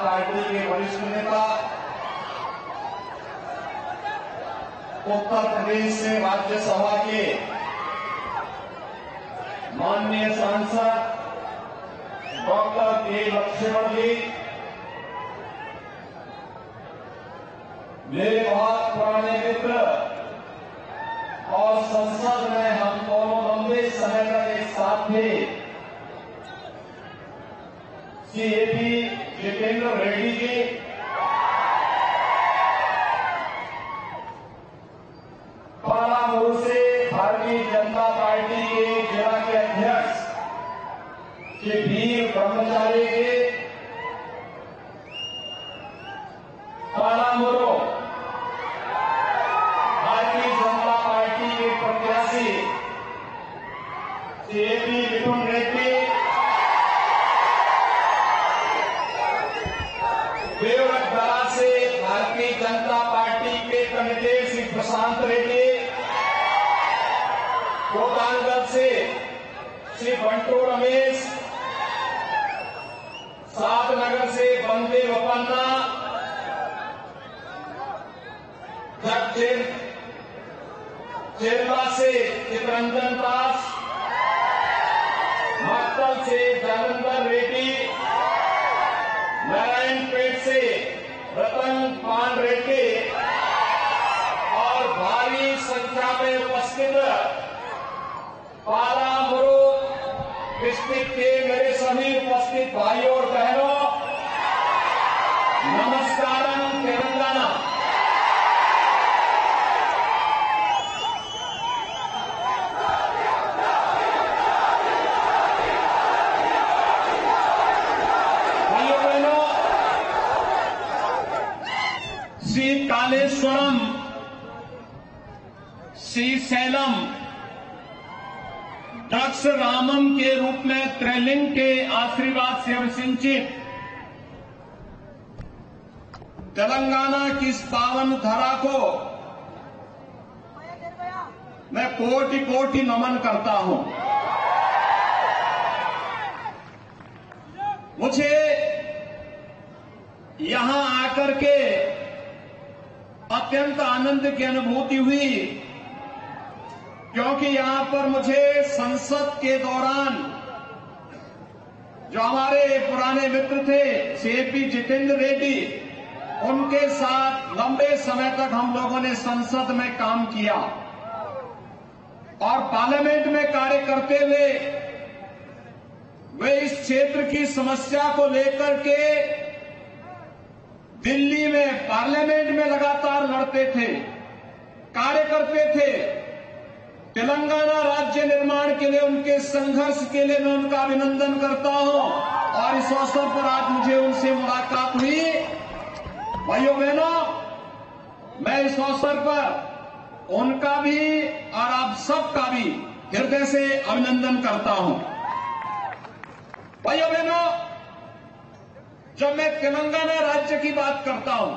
Party के वरिष्ठ नेता, उत्तर प्रदेश से राज्यसभा के माननीय सांसद डॉक्टर के लक्ष्मण जी, मेरे बहुत पुराने मित्र और संसद में हम दोनों लंबे समय तक एक साथ थे, सीएपी जितेंद्र रेड्डी जी, पालामुरु से भारतीय जनता पार्टी के जिला के अध्यक्ष श्री वीर ब्रह्मचारी जी, पालामुरु भारतीय जनता पार्टी के प्रत्याशी सीएपी मिथुन रेड्डी, देवगढ़ से भारतीय जनता पार्टी के कैंडिडेट श्री प्रशांत रेड्डी, कोटांगल से श्री बंटू रमेश, सातनगर से बंदे वपन्ना, चेरला से चित्रंजन दास, मक्तल से जालंधर रेड्डी, नारायणपेट से रतन पान रेड्डी और भारी संख्या में उपस्थित पालामुरु डिस्ट्रिक्ट के मेरे सभी उपस्थित भाइयों और बहनों, नमस्कारम तेलंगाना। भाइयों बहनों, श्री कालेश्वरम, श्रीशैलम, ड्रग्स रामम के रूप में त्रैलिंग के आशीर्वाद से अभिसिंचित तेलंगाना की इस पावन धरा को मैं कोटि कोटि नमन करता हूं। मुझे यहां आकर के अत्यंत आनंद की अनुभूति हुई, क्योंकि यहां पर मुझे संसद के दौरान जो हमारे पुराने मित्र थे सीएपी जितेंद्र रेड्डी, उनके साथ लंबे समय तक हम लोगों ने संसद में काम किया और पार्लियामेंट में कार्य करते हुए वे इस क्षेत्र की समस्या को लेकर के दिल्ली में पार्लियामेंट में लगातार लड़ते थे, कार्य करते थे। तेलंगाना राज्य निर्माण के लिए उनके संघर्ष के लिए मैं उनका अभिनंदन करता हूं और इस अवसर पर आज मुझे उनसे मुलाकात हुई। भाइयों बहनों, मैं इस अवसर पर उनका भी और आप सबका भी हृदय से अभिनंदन करता हूं। भाइयों बहनों, जब मैं तेलंगाना राज्य की बात करता हूं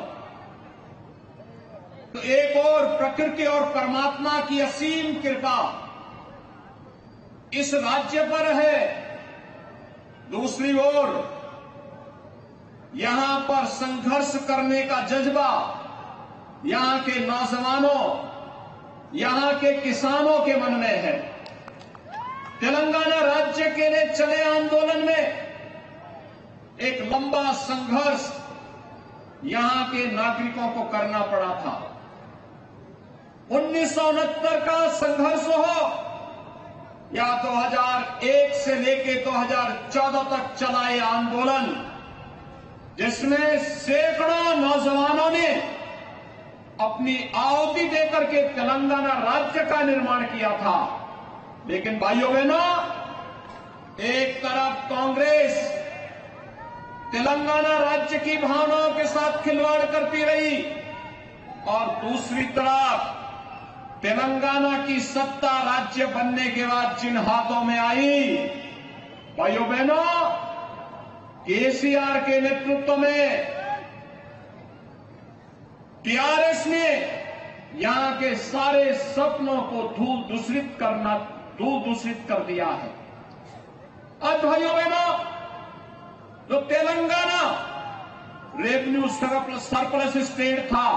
तो एक और प्रकृति और परमात्मा की असीम कृपा इस राज्य पर है, दूसरी ओर यहां पर संघर्ष करने का जज्बा यहां के नौजवानों, यहां के किसानों के मन में है। तेलंगाना राज्य के लिए चले आंदोलन में एक लंबा संघर्ष यहां के नागरिकों को करना पड़ा था। 1969 का संघर्ष हो या 2001 से लेके 2014 तक चला ये आंदोलन, जिसमें सैकड़ों नौजवानों ने अपनी आहुति देकर के तेलंगाना राज्य का निर्माण किया था। लेकिन भाइयों बहनों, एक तरफ कांग्रेस तेलंगाना राज्य की भावनाओं के साथ खिलवाड़ करती रही और दूसरी तरफ तेलंगाना की सत्ता राज्य बनने के बाद जिन हाथों में आई, भाइयों बहनों, केसीआर के नेतृत्व में टीआरएस ने यहां के सारे सपनों को धूल दूषित कर दिया है। अब भाइयों बहनों, जो तेलंगाना रेवेन्यू सरप्लस स्टेट था,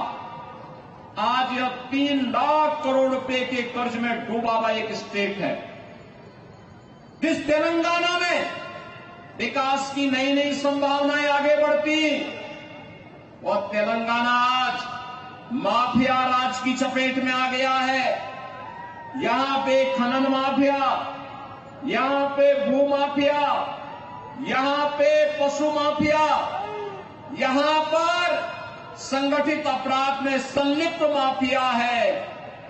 आज यह 3 लाख करोड़ रुपए के कर्ज में डूबा हुआ एक स्टेट है। जिस तेलंगाना में विकास की नई नई संभावनाएं आगे बढ़ती, वह तेलंगाना आज माफिया राज की चपेट में आ गया है। यहां पे खनन माफिया, यहां पे भू माफिया, यहां पे पशु माफिया, यहां पर संगठित अपराध में संलिप्त माफिया है।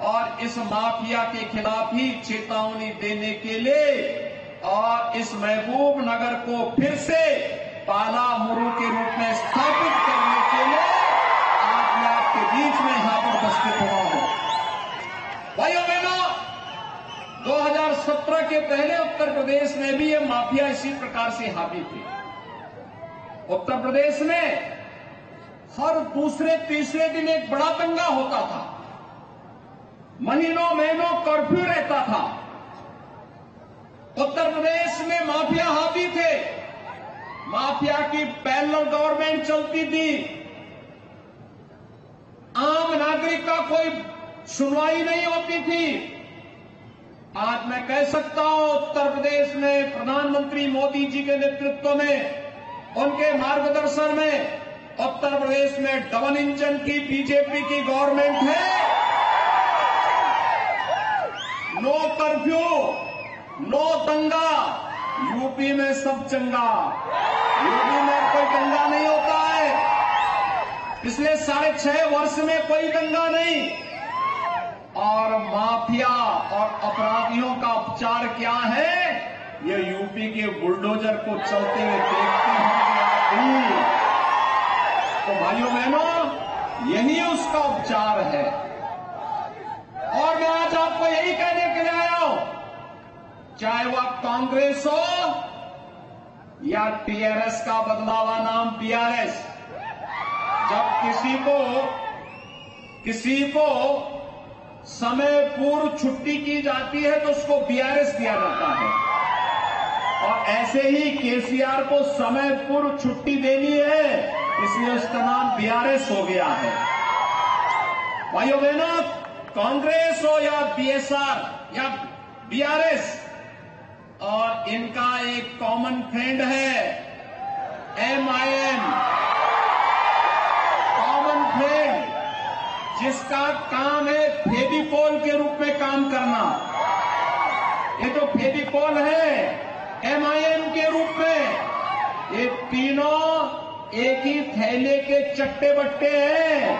और इस माफिया के खिलाफ ही चेतावनी देने के लिए और इस महबूब नगर को फिर से पाला मुरु के रूप में स्थापित करने के लिए आज मैं आपके बीच में यहां पर उपस्थित हुआ हूं। भाइयों बहनों, 2017 के पहले उत्तर प्रदेश में भी ये माफिया इसी प्रकार से हावी थी। उत्तर प्रदेश में हर दूसरे तीसरे दिन एक बड़ा दंगा होता था, महीनों महीनों कर्फ्यू रहता था। उत्तर प्रदेश में माफिया हावी थे, माफिया की पैरेलल गवर्नमेंट चलती थी, आम नागरिक का कोई सुनवाई नहीं होती थी। आज मैं कह सकता हूं, उत्तर प्रदेश में प्रधानमंत्री मोदी जी के नेतृत्व में, उनके मार्गदर्शन में उत्तर प्रदेश में डबल इंजन की बीजेपी की गवर्नमेंट है। नो कर्फ्यू, नो दंगा, यूपी में सब चंगा। यूपी में कोई दंगा नहीं होता है, पिछले 6.5 वर्ष में कोई दंगा नहीं। और माफिया और अपराधियों का उपचार क्या है, ये यूपी के बुलडोजर को चलते हुए देखते होंगे आप भी। तो भाइयों बहनों, यही उसका उपचार है। और मैं आज आपको यही कहने के लिए आया हूं, चाहे वह कांग्रेस हो या टीआरएस का बदला हुआ नाम बीआरएस, जब किसी को समय पूर्व छुट्टी की जाती है तो उसको बीआरएस दिया जाता है। और ऐसे ही केसीआर को समय पूर्व छुट्टी देनी है, इसलिए उसका नाम बीआरएस हो गया है। भाइयों बहनों, कांग्रेस हो या बीएसआर या बीआरएस, और इनका एक कॉमन फ्रेंड है एमआईएम, कॉमन फ्रेंड, जिसका काम है फेविकोल के रूप में काम करना। ये तो फेविकोल है एमआईएम के रूप में। ये तीनों एक ही थैले के चट्टे बट्टे हैं,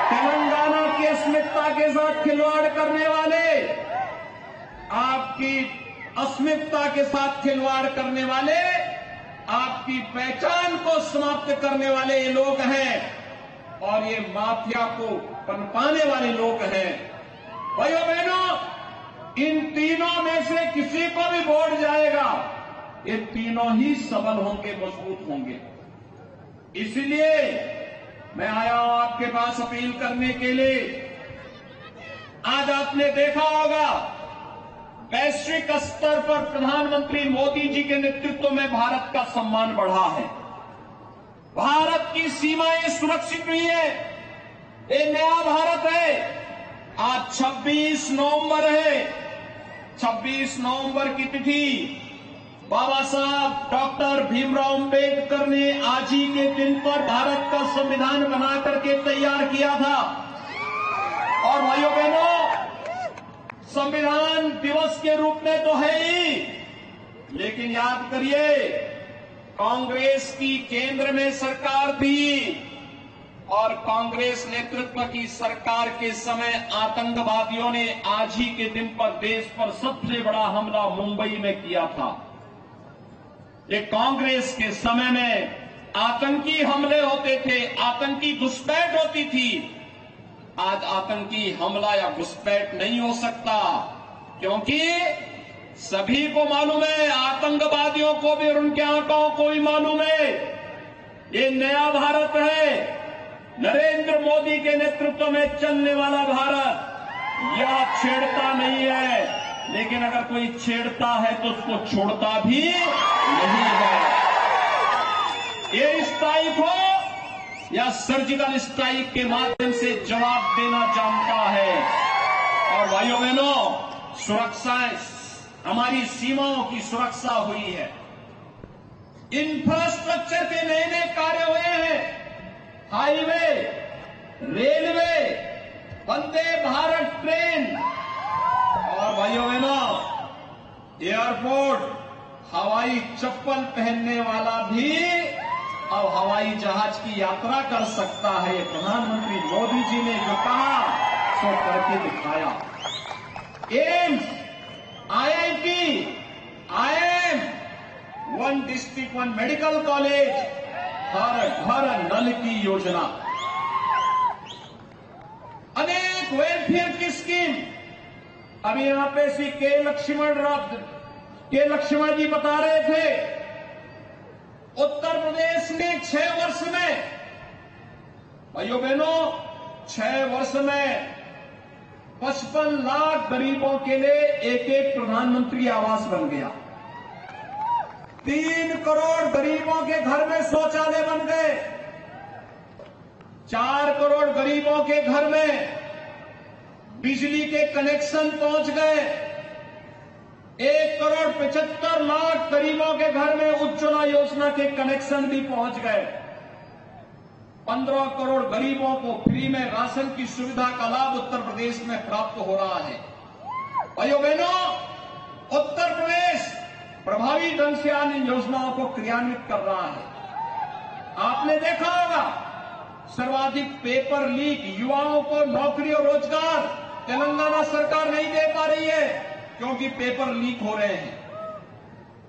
तेलंगाना की अस्मिता के साथ खिलवाड़ करने वाले, आपकी अस्मिता के साथ खिलवाड़ करने वाले, आपकी पहचान को समाप्त करने वाले ये लोग हैं। और ये माफिया को पनपाने वाले लोग हैं। भाइयों बहनों, इन तीनों में से किसी को भी वोट जाएगा, ये तीनों ही सबल होंगे, मजबूत होंगे। इसलिए मैं आया हूं आपके पास अपील करने के लिए। आज आपने देखा होगा, वैश्विक स्तर पर प्रधानमंत्री मोदी जी के नेतृत्व में भारत का सम्मान बढ़ा है, भारत की सीमाएं सुरक्षित हुई है। ये नया भारत है। आज 26 नवंबर है। 26 नवंबर की तिथि बाबा साहब डॉक्टर भीमराव अंबेडकर ने आज ही के दिन पर भारत का संविधान बना करके तैयार किया था। और भाइयों बहनों, संविधान दिवस के रूप में तो है ही, लेकिन याद करिए, कांग्रेस की केंद्र में सरकार थी और कांग्रेस नेतृत्व की सरकार के समय आतंकवादियों ने आज ही के दिन पर देश पर सबसे बड़ा हमला मुंबई में किया था। ये कांग्रेस के समय में आतंकी हमले होते थे, आतंकी घुसपैठ होती थी। आज आतंकी हमला या घुसपैठ नहीं हो सकता, क्योंकि सभी को मालूम है, आतंकवादियों को भी और उनके आंकड़ों को भी मालूम है, ये नया भारत है, नरेंद्र मोदी के नेतृत्व में चलने वाला भारत। यह छेड़ता नहीं है, लेकिन अगर कोई छेड़ता है तो उसको छोड़ता भी नहीं है। ये 23 को या सर्जिकल स्ट्राइक के माध्यम से जवाब देना जानता है। और भाइयों बहनों, सुरक्षा, हमारी सीमाओं की सुरक्षा हुई है, इंफ्रास्ट्रक्चर के नए नए कार्य हुए हैं, highway, railway, Vande Bharat train, और भाइयों बहनों, एयरपोर्ट, हवाई चप्पल पहनने वाला भी अब हवाई जहाज की यात्रा कर सकता है। प्रधानमंत्री मोदी जी ने जो कहा सो करके दिखाया। AIIMS, IIT, IIM, 1 district 1 medical college, हर घर नल की योजना, अनेक वेलफेयर की स्कीम। अभी यहां पे श्री के लक्ष्मण जी बता रहे थे, उत्तर प्रदेश में 6 वर्ष में, भाइयों बहनों, 6 वर्ष में 55 लाख गरीबों के लिए एक प्रधानमंत्री आवास बन गया। 3 करोड़ गरीबों के घर में शौचालय बन गए। 4 करोड़ गरीबों के घर में बिजली के कनेक्शन पहुंच गए। 1 करोड़ 75 लाख गरीबों के घर में उज्ज्वला योजना के कनेक्शन भी पहुंच गए। 15 करोड़ गरीबों को फ्री में राशन की सुविधा का लाभ उत्तर प्रदेश में प्राप्त हो रहा है। भाइयों बहनों, उत्तर प्रदेश प्रभावी ढंग से इन योजनाओं को क्रियान्वित कर रहा है। आपने देखा होगा, सर्वाधिक पेपर लीक, युवाओं को नौकरी और रोजगार तेलंगाना सरकार नहीं दे पा रही है क्योंकि पेपर लीक हो रहे हैं।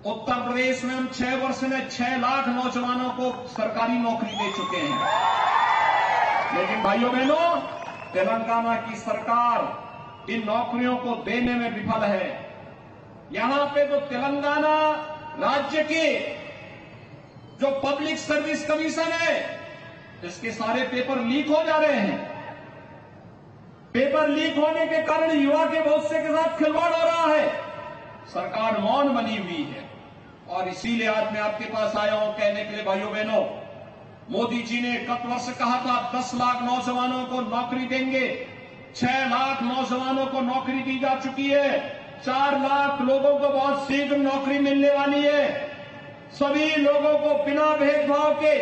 उत्तर प्रदेश में हम 6 वर्ष में 6 लाख नौजवानों को सरकारी नौकरी दे चुके हैं। लेकिन भाइयों बहनों, तेलंगाना की सरकार इन नौकरियों को देने में विफल है। यहां पे तो तेलंगाना राज्य के जो पब्लिक सर्विस कमीशन है, इसके सारे पेपर लीक हो जा रहे हैं। पेपर लीक होने के कारण युवा के भविष्य के साथ खिलवाड़ हो रहा है। सरकार मौन बनी हुई है और इसीलिए आज मैं आपके पास आया हूं कहने के लिए, भाइयों बहनों, मोदी जी ने गत वर्ष कहा था 10 लाख नौजवानों को नौकरी देंगे। 6 लाख नौजवानों को नौकरी दी जा चुकी है। 4 लाख लोगों को बहुत शीघ्र नौकरी मिलने वाली है। सभी लोगों को बिना भेदभाव के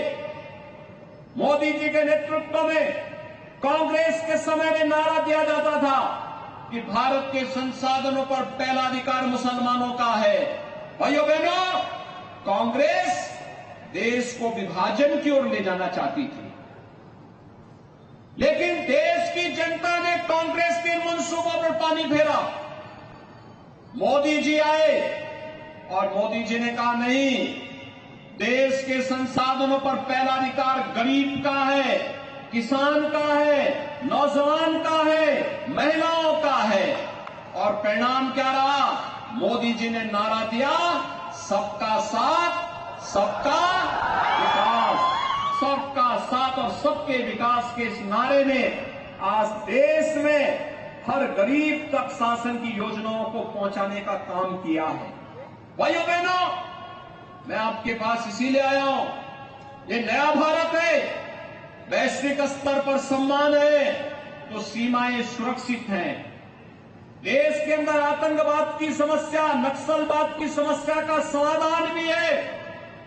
मोदी जी के नेतृत्व में, कांग्रेस के समय में नारा दिया जाता था कि भारत के संसाधनों पर पहला अधिकार मुसलमानों का है। भाइयों बहनों, कांग्रेस देश को विभाजन की ओर ले जाना चाहती थी, लेकिन देश की जनता ने कांग्रेस के मंसूबों पर पानी फेरा। मोदी जी आए और मोदी जी ने कहा नहीं, देश के संसाधनों पर पहला अधिकार गरीब का है, किसान का है, नौजवान का है, महिलाओं का है। और परिणाम क्या रहा? मोदी जी ने नारा दिया, सबका साथ सबका विकास। सबका साथ और सबके विकास के इस नारे ने आज देश में हर गरीब तक शासन की योजनाओं को पहुंचाने का काम किया है। भाइयों बहनों, मैं आपके पास इसीलिए आया हूं, ये नया भारत है, वैश्विक स्तर पर सम्मान है तो सीमाएं सुरक्षित हैं। देश के अंदर आतंकवाद की समस्या, नक्सलवाद की समस्या का समाधान भी है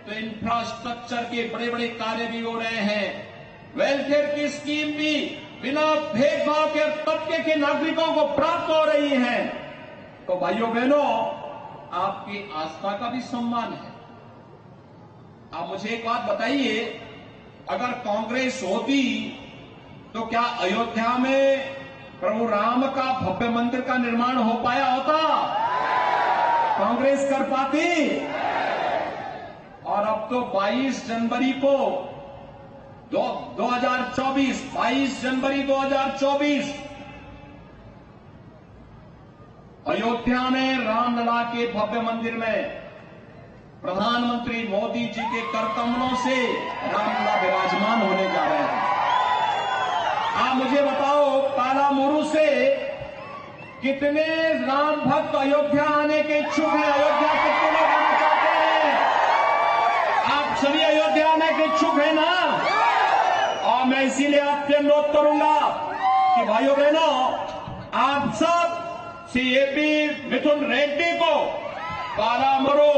तो इंफ्रास्ट्रक्चर के बड़े बड़े कार्य भी हो रहे हैं। वेलफेयर की स्कीम भी बिना भेदभाव के तबके के नागरिकों को प्राप्त हो रही है। तो भाइयों बहनों, आपकी आस्था का भी सम्मान है। आप मुझे एक बात बताइए, अगर कांग्रेस होती तो क्या अयोध्या में प्रभु राम का भव्य मंदिर का निर्माण हो पाया होता? कांग्रेस कर पाती? और अब तो 22 जनवरी को 2024, 22 जनवरी 2024 अयोध्या में रामलला के भव्य मंदिर में प्रधानमंत्री मोदी जी के करकमलों से रामलला विराजमान होने जा रहे हैं। आप मुझे बताओ, कालामुरु से कितने राम भक्त अयोध्या आने के इच्छुक हैं? अयोध्या कितने लोग आना चाहते हैं? आप सभी अयोध्या आने के इच्छुक हैं ना? इसीलिए आपसे अनुरोध करूंगा कि भाइयों बहनों, आप सब सीएपी मिथुन रेड्डी को पालामरू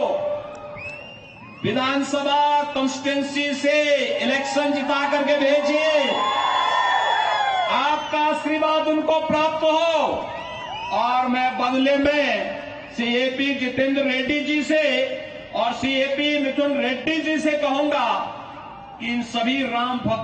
विधानसभा कॉन्स्टिट्यूंसी से इलेक्शन जिता करके भेजिए। आपका आशीर्वाद उनको प्राप्त हो और मैं बदले में सीएपी जितेंद्र रेड्डी जी से और सीएपी मिथुन रेड्डी जी से कहूंगा कि इन सभी राम भक्त